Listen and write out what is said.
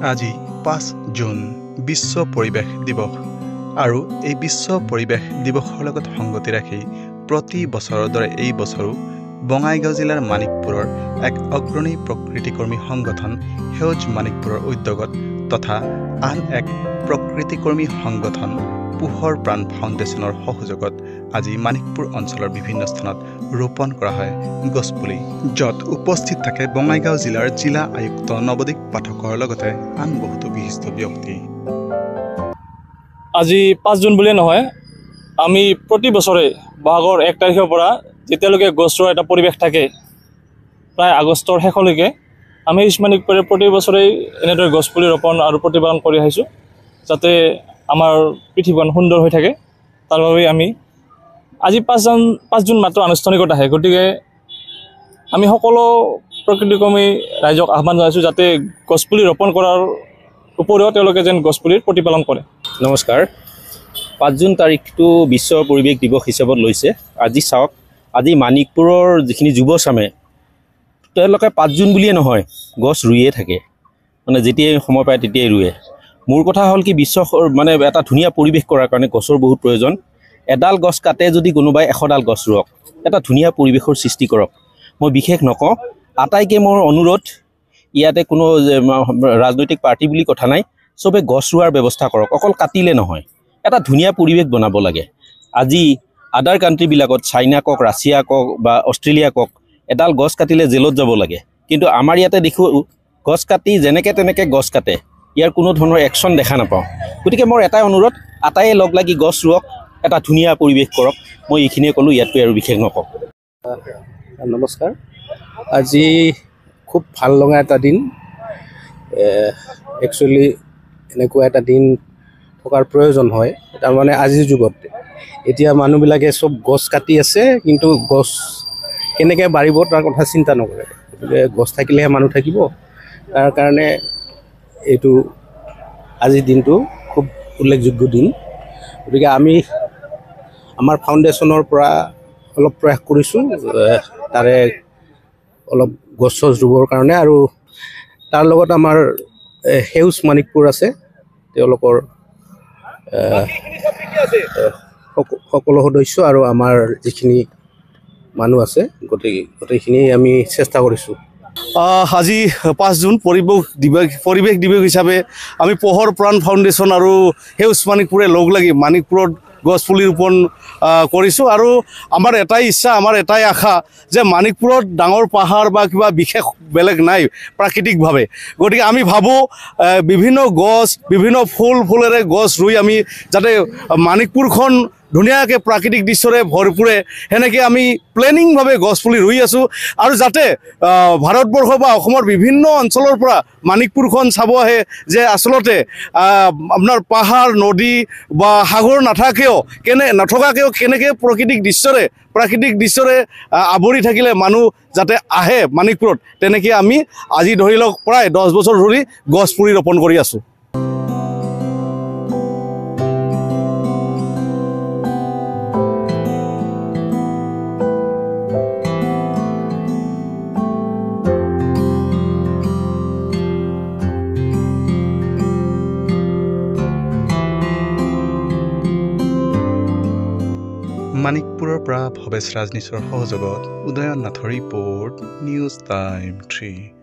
আজি 5 জুন বিশ্ব পৰিৱেশ দিৱস আৰু এই বিশ্ব পৰিৱেশ দিৱসৰ লগত সংগতি ৰাখি প্ৰতি বছৰৰ দৰে এই বছৰো বঙাইগাঁও জিলাৰ মানিকপুৰৰ এক অগ্ৰণী প্ৰকৃতিকৰ্মী সংগঠন সেউজ মানিকপুৰৰ উদ্যোগত তথা আন এক প্ৰকৃতিকৰ্মী সংগঠন পোহৰ প্ৰাণ ফাউণ্ডেশ্যনৰ সহযোগত আজি মানিকপুৰ অঞ্চলৰ বিভিন্ন স্থানত ৰোপণ কৰা হয় গছপুলি, য'ত উপস্থিত থাকে বঙাইগাঁও জিলাৰ জিলা আয়ুক্ত নৱদীপ পাঠকৰ লগতে আন বহুতো বিশিষ্ট ব্যক্তি। আজি 5 জুন বুলিয়ে নহয়, আমি প্ৰতি বছৰে বহাগৰ 1 তাৰিখৰ পৰা যেতিয়ালৈকে গছ ৰোৱাৰ এটা পৰিৱেশ থাকে প্ৰায় আগষ্টৰ শেষলৈকে আমি মানিকপুৰে প্ৰতি বছৰেই এনেদৰে গছপুলি ৰোপণ আৰু প্ৰতিপালন কৰি আহিছোঁ, যাতে আমাৰ পৃথিৱীখন সুন্দৰ হৈ থাকে। তাৰ বাবে আমি আজি 5 জুন মাত্ৰ আনুষ্ঠানিকতা আহে, গতিকে আমি সকলো প্ৰকৃতিকৰ্মী ৰাইজক আহ্বান জনাইছোঁ যাতে গছপুলি ৰোপণ কৰাৰ উপৰিও তেওঁলোকে যেন গছপুলিৰ প্ৰতিপালন কৰে। নমস্কাৰ। 5 জুন তাৰিখটো বিশ্ব পৰিৱেশ দিৱস হিচাপত লৈছে। আজি চাওক, আজি মানিকপুৰৰ যিখিনি যুৱচামে তেওঁলোকে 5 জুন বুলিয়ে নহয়, গছ ৰুইয়ে থাকে, মানে যেতিয়াই সময় পায় তেতিয়াই ৰুৱে। মোৰ কথা হ'ল কি, বিশ্ব মানে এটা ধুনীয়া পৰিৱেশ কৰাৰ কাৰণে গছৰ বহুত প্ৰয়োজন। এডাল গছ কাটে যদি কোনোবাই 100ডাল গছ ৰুৱক, এটা ধুনীয়া পৰিৱেশৰ সৃষ্টি কৰক। মই বিশেষ নকওঁ, আটাইকে মোৰ অনুৰোধ, ইয়াতে কোনো ৰাজনৈতিক পাৰ্টি বুলি কথা নাই, চবে গছ ৰোৱাৰ ব্যৱস্থা কৰক, অকল কাটিলে নহয়, এটা ধুনীয়া পৰিৱেশ বনাব লাগে। আজি আদাৰ কাণ্ট্ৰিবিলাকত, চাইনা কওক, ৰাছিয়া কওক বা অষ্ট্ৰেলিয়া কওক, এডাল গছ কাটিলে জেলত যাব লাগে, কিন্তু আমাৰ ইয়াতে দেখোঁ গছ কাটি যেনেকৈ তেনেকৈ গছ কাটে, ইয়াৰ কোনো ধৰণৰ একশ্যন দেখা নাপাওঁ। গতিকে মোৰ এটাই অনুৰোধ, আটাইয়ে লগ লাগি গছ ৰুৱক, এটা ধুনীয়া পৰিৱেশ কৰক। মই এইখিনিয়ে ক'লোঁ, ইয়াতকৈ আৰু বিশেষ নকওঁ। নমস্কাৰ। আজি খুব ভাল লগা এটা দিন। একচুৱেলি এনেকুৱা এটা দিন থকাৰ প্ৰয়োজন হয়, তাৰমানে আজিৰ যুগত এতিয়া মানুহবিলাকে চব গছ কাটি আছে, কিন্তু গছ কেনেকৈ বাঢ়িব তাৰ কথা চিন্তা নকৰে। গতিকে গছ থাকিলেহে মানুহ থাকিব, তাৰ কাৰণে এইটো আজিৰ দিনটো খুব উল্লেখযোগ্য দিন। গতিকে আমি আমাৰ ফাউণ্ডেশ্যনৰ পৰা অলপ প্ৰয়াস কৰিছোঁ, তাৰে অলপ গছ ৰুবৰ কাৰণে, আৰু তাৰ লগত আমাৰ সেউজ মানিকপুৰ আছে, তেওঁলোকৰ সকলো সদস্য আৰু আমাৰ যিখিনি মানুহ আছে গোটেইখিনি আমি চেষ্টা কৰিছোঁ। আজি 5 জুন পৰিৱেশ দিৱস হিচাপে আমি পোহৰ প্ৰাণ ফাউণ্ডেশ্যন আৰু সেউজ মানিকপুৰে লগ লাগি মানিকপুৰত গছপুলি ৰোপণ কৰিছোঁ। আৰু আমাৰ এটাই ইচ্ছা, আমাৰ এটাই আশা যে মানিকপুৰত ডাঙৰ পাহাৰ বা কিবা বিশেষ বেলেগ নাই প্ৰাকৃতিকভাৱে। গতিকে আমি ভাবোঁ বিভিন্ন গছ, বিভিন্ন ফুলেৰে গছ ৰুই আমি যাতে মানিকপুৰখন ধুনীয়াকৈ প্ৰাকৃতিক দৃশ্যৰে ভৰপূৰে সেনেকৈ আমি প্লেনিংভাৱে গছপুলি ৰুই আছোঁ, আৰু যাতে ভাৰতবৰ্ষ বা অসমৰ বিভিন্ন অঞ্চলৰ পৰা মানিকপুৰখন চাব আহে যে আচলতে আপোনাৰ পাহাৰ, নদী বা সাগৰ নথকাকৈও কেনেকৈ প্ৰাকৃতিক দৃশ্যৰে আৱৰি থাকিলে মানুহ যাতে আহে মানিকপুৰত, তেনেকৈ আমি আজি ধৰি লওক প্ৰায় 10 বছৰ ধৰি গছপুলি ৰোপণ কৰি আছোঁ। মানিকপুৰৰ পৰা ভৱেশ ৰাজনীশৰ সহযোগত উদয়ন নাথৰ ৰিপৰ্ট, নিউজ টাইম 3।